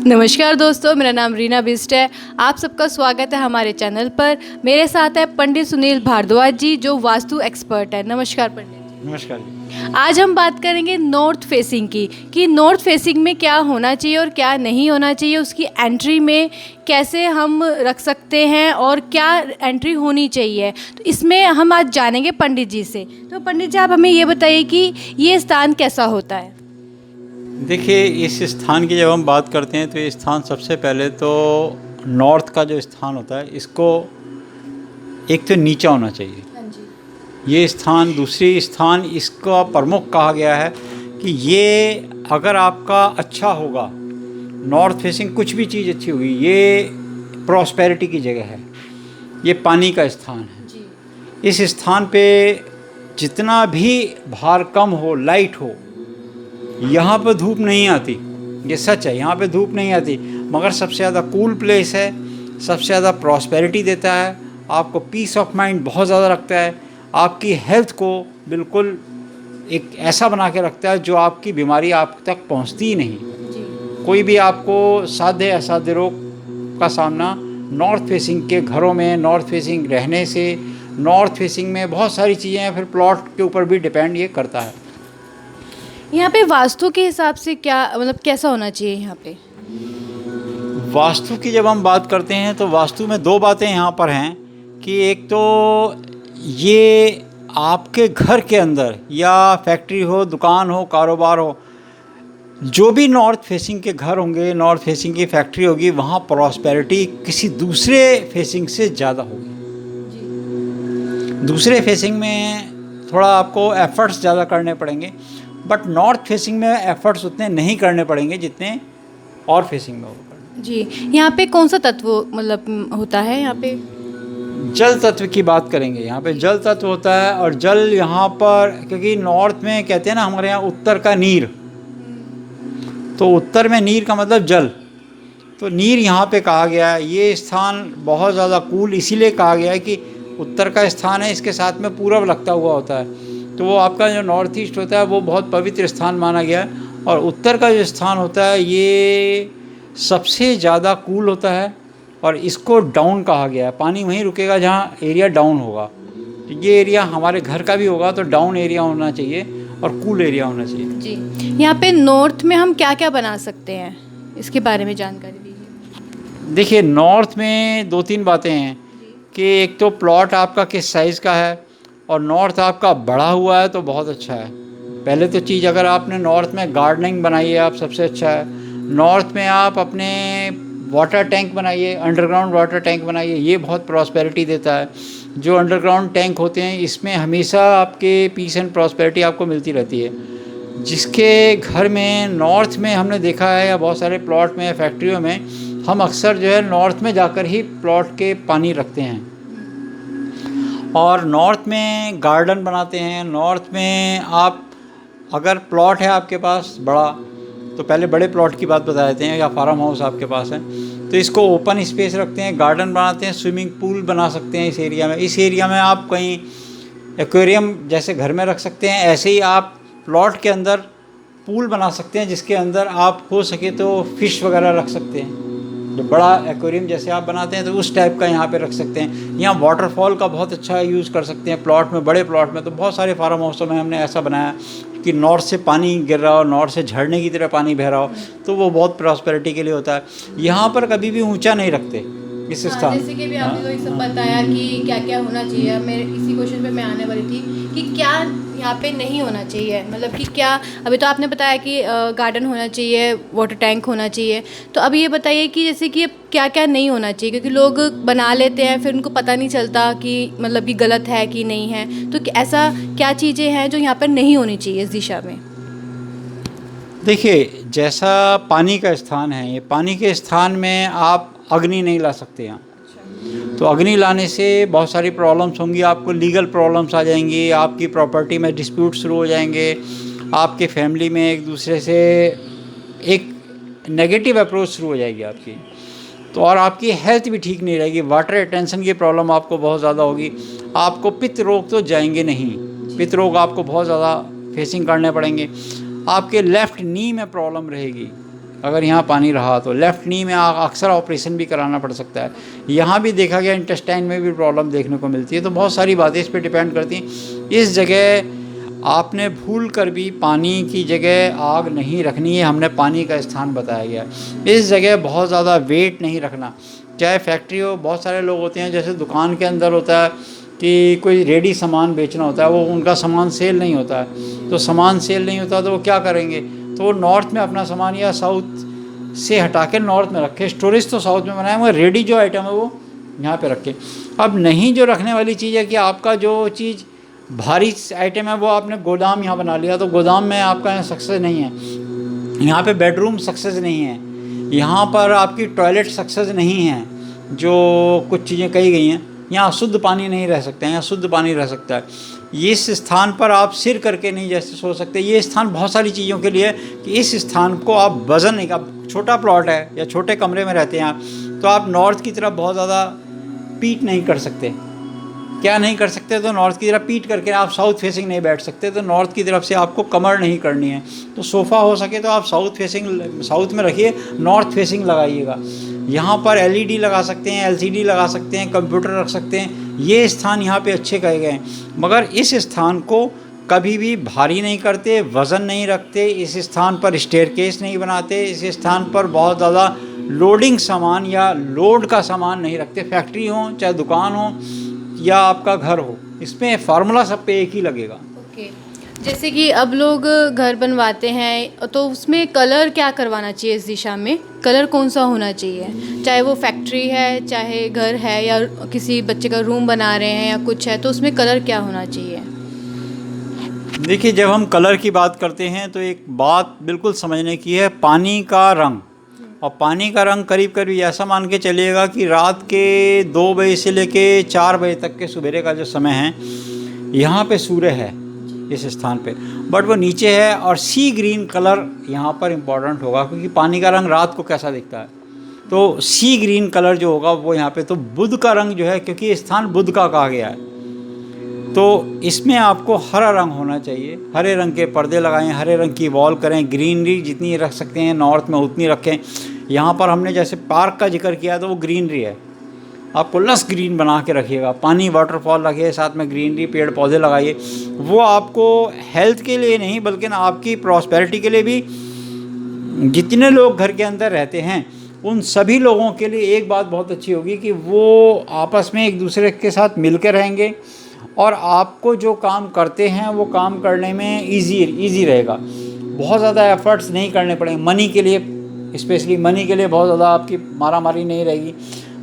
नमस्कार दोस्तों, मेरा नाम रीना बिस्ट है। आप सबका स्वागत है हमारे चैनल पर। मेरे साथ है पंडित सुनील भारद्वाज जी, जो वास्तु एक्सपर्ट है। नमस्कार पंडित जी। नमस्कार जी। आज हम बात करेंगे नॉर्थ फेसिंग की, कि नॉर्थ फेसिंग में क्या होना चाहिए और क्या नहीं होना चाहिए, उसकी एंट्री में कैसे हम रख सकते हैं और क्या एंट्री होनी चाहिए। तो इसमें हम आज जानेंगे पंडित जी से। तो पंडित जी, आप हमें ये बताइए कि ये स्थान कैसा होता है। देखिए, इस स्थान की जब हम बात करते हैं तो ये स्थान सबसे पहले तो नॉर्थ का जो स्थान होता है, इसको एक तो नीचा होना चाहिए। हाँ जी। ये स्थान, दूसरी स्थान इसका प्रमुख कहा गया है कि ये अगर आपका अच्छा होगा, नॉर्थ फेसिंग कुछ भी चीज़ अच्छी होगी, ये प्रॉस्पेरिटी की जगह है, ये पानी का स्थान है जी। इस स्थान पे जितना भी भार कम हो, लाइट हो, यहाँ पर धूप नहीं आती। ये सच है, यहाँ पे धूप नहीं आती, मगर सबसे ज़्यादा कूल प्लेस है, सबसे ज़्यादा प्रॉस्पेरिटी देता है, आपको पीस ऑफ माइंड बहुत ज़्यादा रखता है, आपकी हेल्थ को बिल्कुल एक ऐसा बना के रखता है जो आपकी बीमारी आप तक पहुँचती ही नहीं। जी। कोई भी आपको साध्य असाध्य रोग का सामना नॉर्थ फेसिंग के घरों में, नॉर्थ फेसिंग रहने से, नॉर्थ फेसिंग में बहुत सारी चीज़ें हैं, फिर प्लॉट के ऊपर भी डिपेंड ये करता है। यहाँ पे वास्तु के हिसाब से क्या मतलब कैसा होना चाहिए यहाँ पे। वास्तु की जब हम बात करते हैं तो वास्तु में दो बातें यहाँ पर हैं कि एक तो ये आपके घर के अंदर या फैक्ट्री हो, दुकान हो, कारोबार हो, जो भी नॉर्थ फेसिंग के घर होंगे, नॉर्थ फेसिंग की फैक्ट्री होगी, वहाँ प्रॉस्पेरिटी किसी दूसरे फेसिंग से ज़्यादा होगी। दूसरे फेसिंग में थोड़ा आपको एफर्ट्स ज़्यादा करने पड़ेंगे, बट नॉर्थ फेसिंग में एफर्ट्स उतने नहीं करने पड़ेंगे जितने और फेसिंग में होगा। जी। यहाँ पे कौन सा तत्व मतलब होता है यहाँ पे। जल तत्व की बात करेंगे। यहाँ पे जल तत्व होता है, और जल यहाँ पर, क्योंकि नॉर्थ में कहते हैं ना, हमारे यहाँ उत्तर का नीर, तो उत्तर में नीर का मतलब जल, तो नीर यहाँ पे कहा गया है। ये स्थान बहुत ज़्यादा कूल इसीलिए कहा गया है कि उत्तर का स्थान है, इसके साथ में पूरब लगता हुआ होता है, तो वो आपका जो नॉर्थ ईस्ट होता है वो बहुत पवित्र स्थान माना गया है। और उत्तर का जो स्थान होता है ये सबसे ज़्यादा कूल होता है, और इसको डाउन कहा गया है। पानी वहीं रुकेगा जहाँ एरिया डाउन होगा, तो ये एरिया हमारे घर का भी होगा तो डाउन एरिया होना चाहिए और कूल एरिया होना चाहिए। जी। यहाँ पे नॉर्थ में हम क्या क्या बना सकते हैं, इसके बारे में जानकारी दीजिए। देखिए, नॉर्थ में दो तीन बातें हैं कि एक तो प्लॉट आपका किस साइज़ का है, और नॉर्थ आपका बड़ा हुआ है तो बहुत अच्छा है। पहले तो चीज़, अगर आपने नॉर्थ में गार्डनिंग बनाई है आप, सबसे अच्छा है। नॉर्थ में आप अपने वाटर टैंक बनाइए, अंडरग्राउंड वाटर टैंक बनाइए, ये बहुत प्रॉस्पेरिटी देता है। जो अंडरग्राउंड टैंक होते हैं इसमें हमेशा आपके पीस एंड प्रॉस्पेरिटी आपको मिलती रहती है। जिसके घर में नॉर्थ में हमने देखा है, या बहुत सारे प्लॉट में, फैक्ट्रियों में, हम अक्सर जो है नॉर्थ में जाकर ही प्लॉट के पानी रखते हैं, और नॉर्थ में गार्डन बनाते हैं। नॉर्थ में आप अगर प्लॉट है आपके पास बड़ा, तो पहले बड़े प्लॉट की बात बता देते हैं, या फार्म हाउस आपके पास है तो इसको ओपन स्पेस रखते हैं, गार्डन बनाते हैं, स्विमिंग पूल बना सकते हैं इस एरिया में। इस एरिया में आप कहीं एक्वेरियम जैसे घर में रख सकते हैं, ऐसे ही आप प्लॉट के अंदर पूल बना सकते हैं, जिसके अंदर आप हो सके तो फ़िश वगैरह रख सकते हैं। जो बड़ा एक्वेरियम जैसे आप बनाते हैं तो उस टाइप का यहाँ पे रख सकते हैं। यहाँ वाटरफॉल का बहुत अच्छा यूज़ कर सकते हैं प्लॉट में, बड़े प्लॉट में। तो बहुत सारे फार्म हाउसों में हमने ऐसा बनाया कि नॉर्थ से पानी गिर रहा हो, नॉर्थ से झरने की तरह पानी बह रहा हो, तो वो बहुत प्रॉस्पेरिटी के लिए होता है। यहाँ पर कभी भी ऊंचा नहीं रखते इस स्थान। जैसे कि भी आपने तो ये सब बताया कि क्या क्या होना चाहिए, मेरे इसी क्वेश्चन पे मैं आने वाली थी कि क्या यहाँ पे नहीं होना चाहिए, मतलब कि क्या। अभी तो आपने बताया कि गार्डन होना चाहिए, वाटर टैंक होना चाहिए, तो अब ये बताइए कि जैसे कि क्या क्या नहीं होना चाहिए, क्योंकि लोग बना लेते हैं फिर उनको पता नहीं चलता कि मतलब कि गलत है कि नहीं है। तो ऐसा क्या चीज़ें हैं जो यहाँ पर नहीं होनी चाहिए इस दिशा में। देखिए, जैसा पानी का स्थान है, ये पानी के स्थान में आप अग्नि नहीं ला सकते यहाँ। तो अग्नि लाने से बहुत सारी प्रॉब्लम्स होंगी, आपको लीगल प्रॉब्लम्स आ जाएंगी, आपकी प्रॉपर्टी में डिस्प्यूट शुरू हो जाएंगे, आपके फैमिली में एक दूसरे से एक नेगेटिव अप्रोच शुरू हो जाएगी आपकी, तो और आपकी हेल्थ भी ठीक नहीं रहेगी। वाटर रिटेंशन की प्रॉब्लम आपको बहुत ज़्यादा होगी। आपको पित्त रोग तो जाएंगे नहीं, पित्त रोग आपको बहुत ज़्यादा फेसिंग करने पड़ेंगे। आपके लेफ़्ट नी में प्रॉब्लम रहेगी, अगर यहाँ पानी रहा तो लेफ़्ट नी में अक्सर ऑपरेशन भी कराना पड़ सकता है। यहाँ भी देखा गया इंटेस्टाइन में भी प्रॉब्लम देखने को मिलती है। तो बहुत सारी बातें इस पर डिपेंड करती हैं। इस जगह आपने भूल कर भी पानी की जगह आग नहीं रखनी है, हमने पानी का स्थान बताया गया। इस जगह बहुत ज़्यादा वेट नहीं रखना, चाहे फैक्ट्री हो। बहुत सारे लोग होते हैं जैसे दुकान के अंदर होता है कि कोई रेडी सामान बेचना होता है, वो उनका सामान सेल नहीं होता है, तो सामान सेल नहीं होता तो वो क्या करेंगे, तो वो नॉर्थ में अपना सामान या साउथ से हटा के नॉर्थ में रखे। स्टोरेज तो साउथ में बनाए, मगर रेडी जो आइटम है वो यहाँ पे रखे। अब नहीं जो रखने वाली चीज़ है कि आपका जो चीज़ भारी आइटम है वो आपने गोदाम यहाँ बना लिया, तो गोदाम में आपका यहाँ सक्सेस नहीं है। यहाँ पे बेडरूम सक्सेस नहीं है, यहाँ पर आपकी टॉयलेट सक्सेस नहीं है। जो कुछ चीज़ें कही गई हैं, यहाँ शुद्ध पानी नहीं रह सकते हैं, यहाँ शुद्ध पानी रह सकता है। इस स्थान पर आप सिर करके नहीं जैसे सो सकते। ये स्थान बहुत सारी चीज़ों के लिए कि इस स्थान को आप वज़न नहीं, आप छोटा प्लॉट है या छोटे कमरे में रहते हैं आप, तो आप नॉर्थ की तरफ बहुत ज़्यादा पीट नहीं कर सकते। क्या नहीं कर सकते, तो नॉर्थ की तरफ पीट करके आप साउथ फेसिंग नहीं बैठ सकते, तो नॉर्थ की तरफ से आपको कमर नहीं करनी है। तो सोफ़ा हो सके तो आप साउथ फेसिंग, साउथ में रखिए, नॉर्थ फेसिंग लगाइएगा। यहाँ पर एलईडी लगा सकते हैं, एलसीडी लगा सकते हैं, कंप्यूटर रख सकते हैं। ये स्थान यहाँ पे अच्छे कहे गए हैं, मगर इस स्थान को कभी भी भारी नहीं करते, वज़न नहीं रखते। इस स्थान पर स्टेयरकेस नहीं बनाते, इस स्थान पर बहुत ज़्यादा लोडिंग सामान या लोड का सामान नहीं रखते। फैक्ट्री हो चाहे दुकान हो या आपका घर हो, इसमें फार्मूला सब पे एक ही लगेगा। ओके, जैसे कि अब लोग घर बनवाते हैं तो उसमें कलर क्या करवाना चाहिए? इस दिशा में कलर कौन सा होना चाहिए? चाहे वो फैक्ट्री है, चाहे घर है, या किसी बच्चे का रूम बना रहे हैं या कुछ है, तो उसमें कलर क्या होना चाहिए? देखिए, जब हम कलर की बात करते हैं तो एक बात बिल्कुल समझने की है, पानी का रंग। और पानी का रंग करीब करीब ऐसा मान के चलिएगा कि रात के 2 बजे से लेके 4 बजे तक के सवेरे का जो समय है, यहाँ पे सूर्य है इस स्थान पे, बट वो नीचे है। और सी ग्रीन कलर यहाँ पर इम्पॉर्टेंट होगा, क्योंकि पानी का रंग रात को कैसा दिखता है, तो सी ग्रीन कलर जो होगा वो यहाँ पे। तो बुध का रंग जो है, क्योंकि ये स्थान बुध का कहा गया है, तो इसमें आपको हरा रंग होना चाहिए। हरे रंग के पर्दे लगाएं, हरे रंग की वॉल करें, ग्रीनरी जितनी रख सकते हैं नॉर्थ में उतनी रखें। यहाँ पर हमने जैसे पार्क का जिक्र किया तो वो ग्रीनरी है, आपको लस ग्रीन बना के रखिएगा। पानी वाटरफॉल रखिए, साथ में ग्रीनरी, पेड़ पौधे लगाइए। वो आपको हेल्थ के लिए नहीं बल्कि ना आपकी प्रॉस्पेरिटी के लिए भी, जितने लोग घर के अंदर रहते हैं उन सभी लोगों के लिए एक बात बहुत अच्छी होगी कि वो आपस में एक दूसरे के साथ मिल के रहेंगे, और आपको जो काम करते हैं वो काम करने में इजी रहेगा। बहुत ज़्यादा एफर्ट्स नहीं करने पड़ेंगे। मनी के लिए, स्पेशली मनी के लिए बहुत ज़्यादा आपकी मारामारी नहीं रहेगी।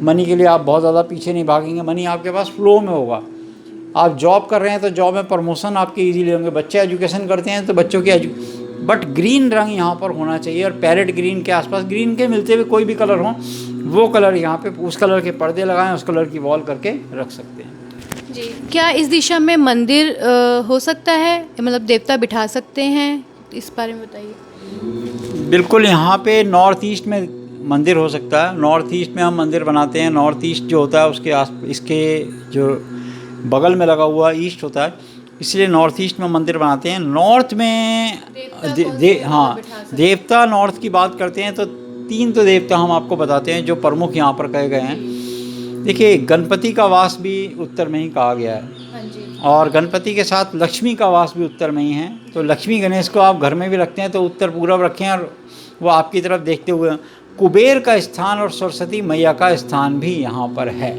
मनी के लिए आप बहुत ज़्यादा पीछे नहीं भागेंगे, मनी आपके पास फ्लो में होगा। आप जॉब कर रहे हैं तो जॉब में प्रमोशन आपके इजीली होंगे। बच्चे एजुकेशन करते हैं तो बच्चों की बट ग्रीन रंग यहाँ पर होना चाहिए। और पैरेट ग्रीन के आसपास ग्रीन के मिलते हुए कोई भी कलर हो, वो कलर यहाँ पे, उस कलर के पर्दे लगाएं, उस कलर की वॉल करके रख सकते हैं जी। क्या इस दिशा में मंदिर हो सकता है, मतलब देवता बिठा सकते हैं? इस बारे में बताइए। बिल्कुल, यहाँ पे नॉर्थ ईस्ट में मंदिर हो सकता है। नॉर्थ ईस्ट में हम मंदिर बनाते हैं। नॉर्थ ईस्ट जो होता है उसके इसके जो बगल में लगा हुआ ईस्ट होता है, इसलिए नॉर्थ ईस्ट में मंदिर बनाते हैं। नॉर्थ में देवता नॉर्थ की बात करते हैं तो 3 तो देवता हम आपको बताते हैं जो प्रमुख यहाँ पर कहे गए हैं। देखिए, गणपति का वास भी उत्तर में ही कहा गया है, और गणपति के साथ लक्ष्मी का वास भी उत्तर में ही है। तो लक्ष्मी गणेश को आप घर में भी रखते हैं तो उत्तर पूर्व रखें और वो आपकी तरफ देखते हुए। कुबेर का स्थान और सरस्वती मैया का स्थान भी यहाँ पर है।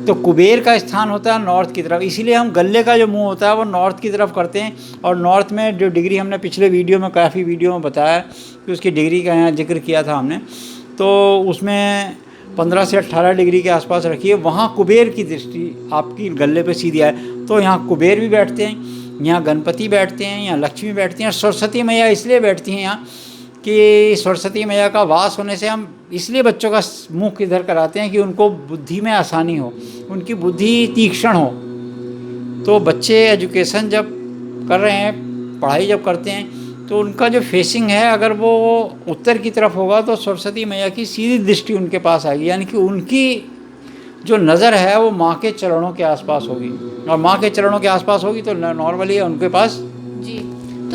तो कुबेर का स्थान होता है नॉर्थ की तरफ, इसीलिए हम गले का जो मुंह होता है वो नॉर्थ की तरफ करते हैं। और नॉर्थ में जो डिग्री हमने पिछले वीडियो में, काफ़ी वीडियो में बताया कि उसकी डिग्री का यहाँ जिक्र किया था हमने, तो उसमें 15 से 18 डिग्री के आसपास रखिए। वहाँ कुबेर की दृष्टि आपकी गले पे सीधी आए, तो यहाँ कुबेर भी बैठते हैं, यहाँ गणपति बैठते हैं, यहाँ लक्ष्मी बैठती हैं। सरस्वती मैया इसलिए बैठती हैं यहाँ कि सरस्वती मैया का वास होने से हम इसलिए बच्चों का मुख इधर कराते हैं कि उनको बुद्धि में आसानी हो, उनकी बुद्धि तीक्ष्ण हो। तो बच्चे एजुकेशन जब कर रहे हैं, पढ़ाई जब करते हैं, तो उनका जो फेसिंग है अगर वो उत्तर की तरफ होगा तो सरस्वती मैया की सीधी दृष्टि उनके पास आएगी, यानी कि उनकी जो नज़र है वो माँ के चरणों के आसपास होगी। और माँ के चरणों के आसपास होगी तो नॉर्मली उनके पास जी।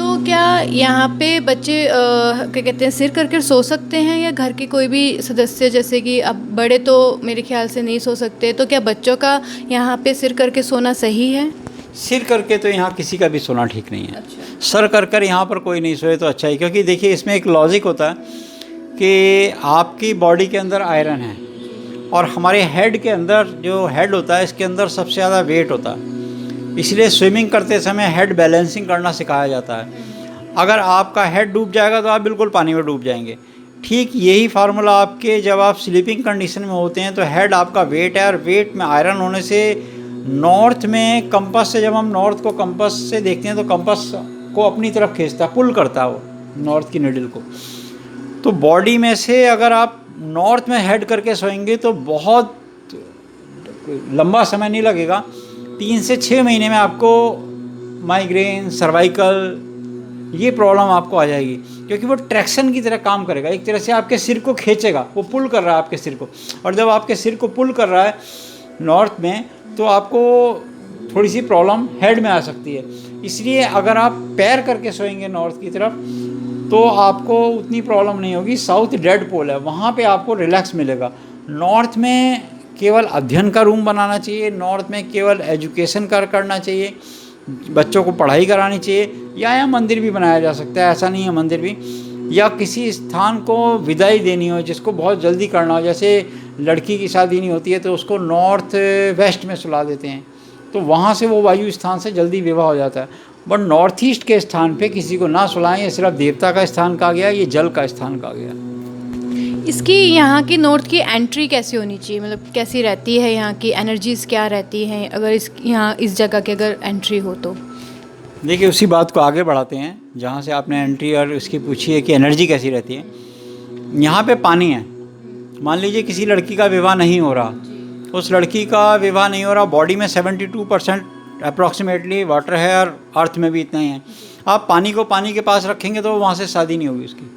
तो क्या यहाँ पे बच्चे क्या कहते हैं सिर करके सो सकते हैं, या घर के कोई भी सदस्य, जैसे कि अब बड़े तो मेरे ख्याल से नहीं सो सकते, तो क्या बच्चों का यहाँ पे सिर करके सोना सही है? सिर करके तो यहाँ किसी का भी सोना ठीक नहीं है। अच्छा। सर कर यहाँ पर कोई नहीं सोए तो अच्छा है, क्योंकि देखिए इसमें एक लॉजिक होता है कि आपकी बॉडी के अंदर आयरन है और हमारे हेड के अंदर जो हेड होता है इसके अंदर सबसे ज़्यादा वेट होता है, इसलिए स्विमिंग करते समय हेड बैलेंसिंग करना सिखाया जाता है। अगर आपका हेड डूब जाएगा तो आप बिल्कुल पानी में डूब जाएंगे। ठीक यही फार्मूला आपके जब आप स्लीपिंग कंडीशन में होते हैं तो हेड आपका वेट है, और वेट में आयरन होने से नॉर्थ में कंपास से, जब हम नॉर्थ को कंपास से देखते हैं तो कंपास को अपनी तरफ खींचता है, पुल करता है वो नॉर्थ की निडल को। तो बॉडी में से अगर आप नॉर्थ में हेड करके सोएंगे तो बहुत लंबा समय नहीं लगेगा, 3 से 6 महीने में आपको माइग्रेन, सर्वाइकल, ये प्रॉब्लम आपको आ जाएगी, क्योंकि वो ट्रैक्शन की तरह काम करेगा, एक तरह से आपके सिर को खींचेगा, वो पुल कर रहा है आपके सिर को। और जब आपके सिर को पुल कर रहा है नॉर्थ में तो आपको थोड़ी सी प्रॉब्लम हेड में आ सकती है। इसलिए अगर आप पैर करके सोएंगे नॉर्थ की तरफ तो आपको उतनी प्रॉब्लम नहीं होगी। साउथ डेड पोल है, वहाँ पे आपको रिलैक्स मिलेगा। नॉर्थ में केवल अध्ययन का रूम बनाना चाहिए, नॉर्थ में केवल एजुकेशन करना चाहिए, बच्चों को पढ़ाई करानी चाहिए, या मंदिर भी बनाया जा सकता है, ऐसा नहीं है मंदिर भी, या किसी स्थान को विदाई देनी हो जिसको बहुत जल्दी करना हो, जैसे लड़की की शादी नहीं होती है तो उसको नॉर्थ वेस्ट में सुला देते हैं, तो वहाँ से वो वायु स्थान से जल्दी विवाह हो जाता है। बट नॉर्थ ईस्ट के स्थान पे किसी को ना सुलाएं, ये सिर्फ देवता का स्थान कहा गया, ये जल का स्थान कहा गया। इसकी यहाँ की नॉर्थ की एंट्री कैसी होनी चाहिए, मतलब कैसी रहती है, यहाँ की एनर्जीज क्या रहती हैं अगर यहाँ इस जगह की अगर एंट्री हो तो? देखिए उसी बात को आगे बढ़ाते हैं जहाँ से आपने एंट्री और इसकी पूछी है कि एनर्जी कैसी रहती है। यहाँ पे पानी है, मान लीजिए किसी लड़की का विवाह नहीं हो रहा, उस लड़की का विवाह नहीं हो रहा, बॉडी में 72% अप्रॉक्सीमेटली वाटर है और अर्थ में भी इतना ही है। आप पानी को पानी के पास रखेंगे तो वहाँ से शादी नहीं होगी उसकी।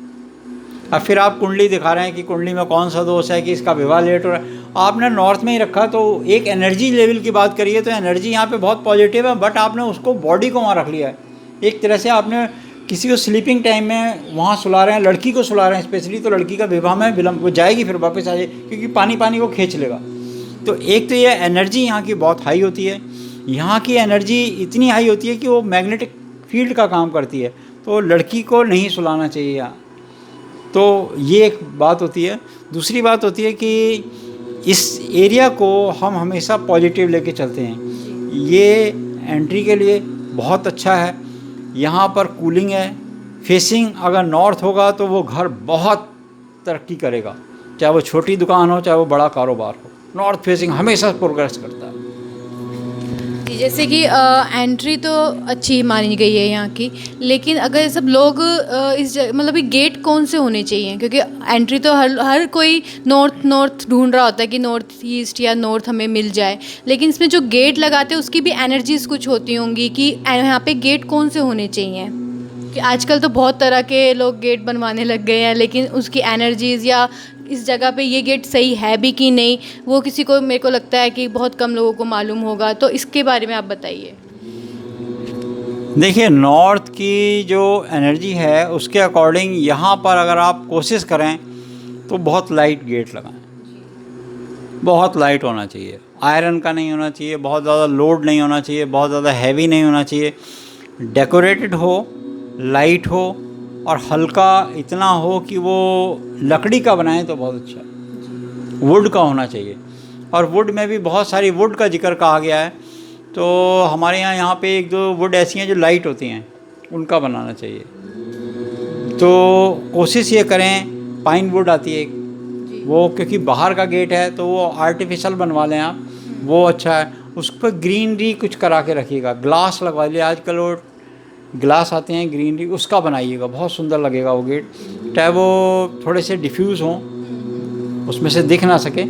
अब फिर आप कुंडली दिखा रहे हैं कि कुंडली में कौन सा दोष है कि इसका विवाह लेट हो रहा है, आपने नॉर्थ में ही रखा। तो एक एनर्जी लेवल की बात करिए तो एनर्जी यहाँ पे बहुत पॉजिटिव है, बट आपने उसको बॉडी को वहाँ रख लिया है। एक तरह से आपने किसी को स्लीपिंग टाइम में वहाँ सुला रहे हैं, लड़की को सुला रहे हैं स्पेशली, तो लड़की का विवाह में विलम्ब हो जाएगी, फिर वापस आ जाएगी, क्योंकि पानी पानी को खींच लेगा। तो एक तो ये एनर्जी यहाँ की बहुत हाई होती है, यहाँ की एनर्जी इतनी हाई होती है कि वो मैग्नेटिक फील्ड का काम करती है, तो लड़की को नहीं सुलाना चाहिए यहाँ। तो ये एक बात होती है। दूसरी बात होती है कि इस एरिया को हम हमेशा पॉजिटिव लेके चलते हैं। ये एंट्री के लिए बहुत अच्छा है, यहाँ पर कूलिंग है, फेसिंग अगर नॉर्थ होगा तो वो घर बहुत तरक्की करेगा, चाहे वो छोटी दुकान हो चाहे वो बड़ा कारोबार हो, नॉर्थ फेसिंग हमेशा प्रोग्रेस करता है। जैसे कि एंट्री तो अच्छी मानी गई है यहाँ की, लेकिन अगर सब लोग इस मतलब गेट कौन से होने चाहिए, क्योंकि एंट्री तो हर कोई नॉर्थ ढूंढ रहा होता है कि नॉर्थ ईस्ट या नॉर्थ हमें मिल जाए, लेकिन इसमें जो गेट लगाते हैं उसकी भी एनर्जीज कुछ होती होंगी कि यहाँ पे गेट कौन से होने चाहिए? कि आजकल तो बहुत तरह के लोग गेट बनवाने लग गए हैं, लेकिन उसकी एनर्जीज़ या इस जगह पे ये गेट सही है भी कि नहीं, वो किसी को, मेरे को लगता है कि बहुत कम लोगों को मालूम होगा, तो इसके बारे में आप बताइए। देखिए नॉर्थ की जो एनर्जी है उसके अकॉर्डिंग यहाँ पर अगर आप कोशिश करें तो बहुत लाइट गेट लगाएं, बहुत लाइट होना चाहिए, आयरन का नहीं होना चाहिए, बहुत ज़्यादा लोड नहीं होना चाहिए, बहुत ज़्यादा हैवी नहीं होना चाहिए, डेकोरेटेड हो, लाइट हो और हल्का इतना हो कि वो लकड़ी का बनाएं तो बहुत अच्छा। वुड का होना चाहिए, और वुड में भी बहुत सारी वुड का जिक्र कहा गया है, तो हमारे यहाँ पे 1-2 वुड ऐसी हैं जो लाइट होती हैं, उनका बनाना चाहिए। तो कोशिश ये करें, पाइन वुड आती है एक, वो क्योंकि बाहर का गेट है तो वो आर्टिफिशियल बनवा लें आप, वो अच्छा है। उस पर ग्रीनरी कुछ करा के रखिएगा, ग्लास लगवा लिए, आजकल वो ग्लास आते हैं ग्रीनरी, उसका बनाइएगा, बहुत सुंदर लगेगा वो गेट, चाहे वो थोड़े से डिफ्यूज़ हों, उसमें से दिख ना सके,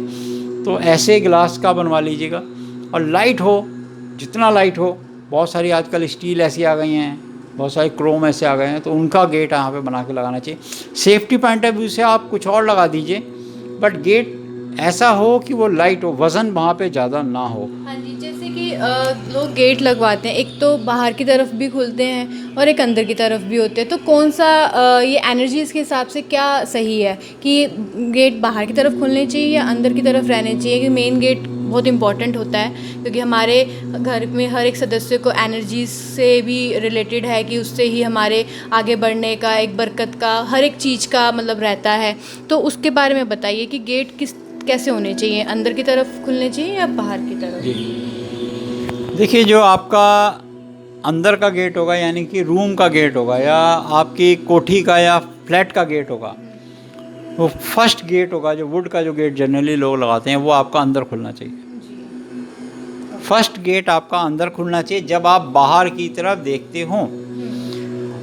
तो ऐसे ग्लास का बनवा लीजिएगा। और लाइट हो, जितना लाइट हो, बहुत सारी आजकल स्टील ऐसी आ गई हैं, बहुत सारे क्रोम ऐसे आ गए हैं, तो उनका गेट यहाँ पे बना के लगाना चाहिए। सेफ्टी पॉइंट ऑफ व्यू से आप कुछ और लगा दीजिए, बट गेट ऐसा हो कि वो लाइट हो, वज़न वहाँ पे ज़्यादा ना हो। हाँ जी, जैसे कि लोग गेट लगवाते हैं, एक तो बाहर की तरफ भी खुलते हैं और एक अंदर की तरफ भी होते हैं, तो कौन सा ये एनर्जीज़ के हिसाब से क्या सही है कि गेट बाहर की तरफ खुलने चाहिए या अंदर की तरफ रहने चाहिए? कि मेन गेट बहुत इंपॉर्टेंट होता है क्योंकि हमारे घर में हर एक सदस्य को एनर्जीज से भी रिलेटेड है कि उससे ही हमारे आगे बढ़ने का, एक बरकत का, हर एक चीज़ का मतलब रहता है। तो उसके बारे में बताइए कि गेट कैसे होने चाहिए, अंदर की तरफ खुलने चाहिए या बाहर की तरफ? जी, देखिए जो आपका अंदर का गेट होगा यानी कि रूम का गेट होगा या आपकी कोठी का या फ्लैट का गेट होगा, वो फर्स्ट गेट होगा, जो वुड का जो गेट जनरली लोग लगाते हैं वो आपका अंदर खुलना चाहिए। फर्स्ट गेट आपका अंदर खुलना चाहिए जब आप बाहर की तरफ देखते हों।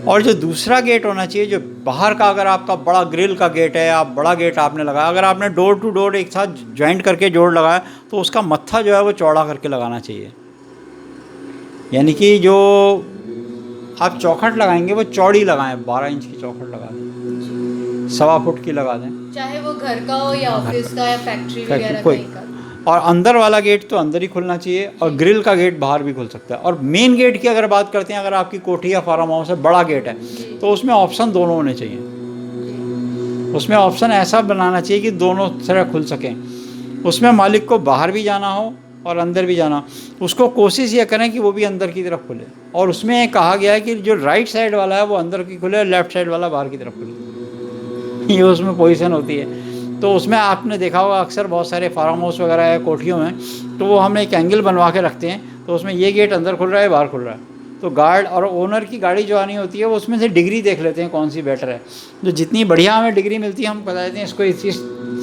और जो दूसरा गेट होना चाहिए जो बाहर का, अगर आपका बड़ा ग्रिल का गेट है, आप बड़ा गेट आपने लगाया, अगर आपने डोर टू डोर एक साथ ज्वाइंट करके जोड़ लगाया तो उसका मत्था जो है वो चौड़ा करके लगाना चाहिए। यानी कि जो आप चौखट लगाएंगे वो चौड़ी लगाएं, 12 इंच की चौखट लगा दें, 1.25 फुट की लगा दें, चाहे वो घर का हो या ऑफिस का या फैक्ट्री वगैरह कोई। कहीं का। और अंदर वाला गेट तो अंदर ही खुलना चाहिए और ग्रिल का गेट बाहर भी खुल सकता है। और मेन गेट की अगर बात करते हैं, अगर आपकी कोठी या फार्म हाउस है, बड़ा गेट है, तो उसमें ऑप्शन दोनों होने चाहिए। उसमें ऑप्शन ऐसा बनाना चाहिए कि दोनों तरह खुल सकें। उसमें मालिक को बाहर भी जाना हो और अंदर भी जाना, उसको कोशिश ये करें कि वो भी अंदर की तरफ खुले। और उसमें कहा गया है कि जो राइट साइड वाला है वो अंदर की खुले, लेफ्ट साइड वाला बाहर की तरफ खुले। ये उसमें पोजीशन होती है। तो उसमें आपने देखा होगा अक्सर बहुत सारे फार्म हाउस वगैरह है, कोठियों में, तो वो हम एक एंगल बनवा के रखते हैं, तो उसमें ये गेट अंदर खुल रहा है, बाहर खुल रहा है, तो गार्ड और ओनर की गाड़ी जो आनी होती है वो उसमें से डिग्री देख लेते हैं कौन सी बेटर है। जो जितनी बढ़िया हमें डिग्री मिलती है हम बता देते हैं इसको इस चीज़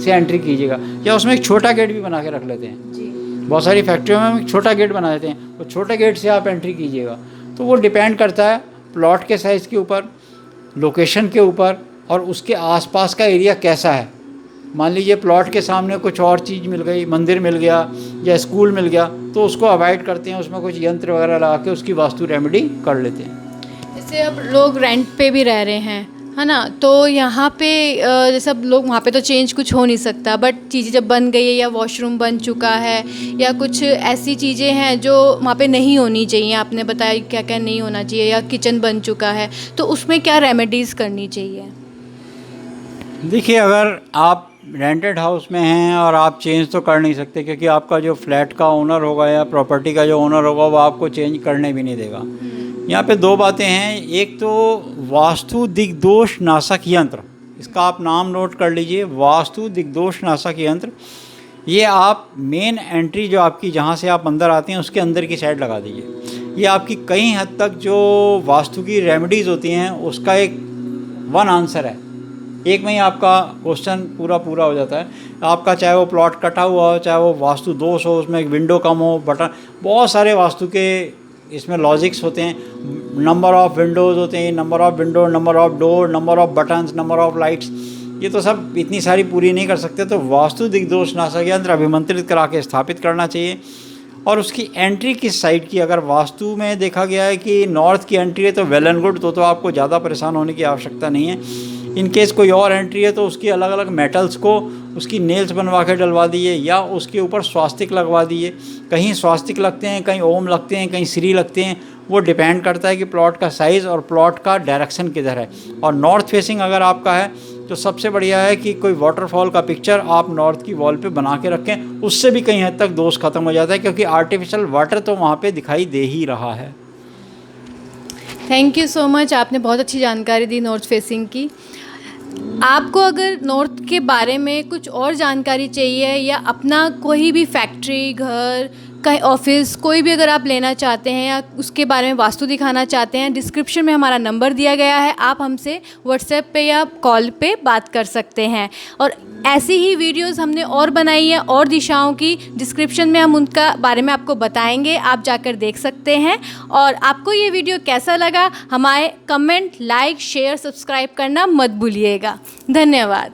से एंट्री कीजिएगा। या उसमें एक छोटा गेट भी बना के रख लेते हैं। बहुत सारी फैक्ट्रियों में हम एक छोटा गेट बना देते हैं, वो छोटे गेट से आप एंट्री कीजिएगा। तो वो डिपेंड करता है प्लॉट के साइज़ के ऊपर, लोकेशन के ऊपर और उसके आसपास का एरिया कैसा है। मान लीजिए प्लॉट के सामने कुछ और चीज़ मिल गई, मंदिर मिल गया या स्कूल मिल गया, तो उसको अवॉइड करते हैं, उसमें कुछ यंत्र वगैरह लगा के उसकी वास्तु रेमेडी कर लेते हैं। जैसे अब लोग रेंट पे भी रह रहे हैं, है ना, तो यहाँ पे जैसे अब लोग वहाँ पे तो चेंज कुछ हो नहीं सकता, बट चीज़ें जब बन गई है या वॉशरूम बन चुका है या कुछ ऐसी चीज़ें हैं जो वहाँ पे नहीं होनी चाहिए, आपने बताया क्या क्या नहीं होना चाहिए, या किचन बन चुका है, तो उसमें क्या रेमेडीज़ करनी चाहिए? देखिए अगर आप रेंटेड हाउस में हैं और आप चेंज तो कर नहीं सकते, क्योंकि आपका जो फ्लैट का ओनर होगा या प्रॉपर्टी का जो ओनर होगा वो आपको चेंज करने भी नहीं देगा। यहाँ पे दो बातें हैं, एक तो वास्तु दिग्दोष नाशक यंत्र, इसका आप नाम नोट कर लीजिए, वास्तु दिग्दोष नाशक यंत्र। ये आप मेन एंट्री जो आपकी जहाँ से आप अंदर आते हैं उसके अंदर की साइड लगा दीजिए। ये आपकी कई हद तक जो वास्तु की रेमेडीज़ होती हैं उसका एक वन आंसर है, एक में ही आपका क्वेश्चन पूरा हो जाता है। आपका चाहे वो प्लॉट कटा हुआ हो, चाहे वो वास्तु दोष हो, उसमें एक विंडो कम हो, बटन, बहुत सारे वास्तु के इसमें लॉजिक्स होते हैं, नंबर ऑफ़ विंडोज़ होते हैं, number of window, number of door, number of buttons, number of lights, ये तो सब इतनी सारी पूरी नहीं कर सकते। तो वास्तु दिग्दोष नाशक यंत्र अभिमंत्रित करा के स्थापित करना चाहिए। और उसकी एंट्री किस साइड की, अगर वास्तु में देखा गया है कि नॉर्थ की एंट्री है तो वेल एंड गुड, तो आपको ज़्यादा परेशान होने की आवश्यकता नहीं है। इन केस कोई और एंट्री है तो उसकी अलग अलग मेटल्स को उसकी नेल्स बनवा के डलवा दीजिए या उसके ऊपर स्वास्तिक लगवा दीजिए। कहीं स्वास्तिक लगते हैं, कहीं ओम लगते हैं, कहीं श्री लगते हैं, वो डिपेंड करता है कि प्लॉट का साइज़ और प्लॉट का डायरेक्शन किधर है। और नॉर्थ फेसिंग अगर आपका है तो सबसे बढ़िया है कि कोई वाटरफॉल का पिक्चर आप नॉर्थ की वॉल पे बना के रखें, उससे भी कहीं हद तक दोष खत्म हो जाता है, क्योंकि आर्टिफिशियल वाटर तो वहाँ पे दिखाई दे ही रहा है। थैंक यू सो मच, आपने बहुत अच्छी जानकारी दी नॉर्थ फेसिंग की। आपको अगर नॉर्थ के बारे में कुछ और जानकारी चाहिए या अपना कोई भी फैक्ट्री, घर, कहीं ऑफिस, कोई भी अगर आप लेना चाहते हैं या उसके बारे में वास्तु दिखाना चाहते हैं, डिस्क्रिप्शन में हमारा नंबर दिया गया है, आप हमसे व्हाट्सएप पे या कॉल पे बात कर सकते हैं। और ऐसी ही वीडियोस हमने और बनाई है और दिशाओं की, डिस्क्रिप्शन में हम उनका बारे में आपको बताएंगे, आप जाकर देख सकते हैं। और आपको ये वीडियो कैसा लगा, हमारे कमेंट, लाइक, शेयर, सब्सक्राइब करना मत भूलिएगा। धन्यवाद।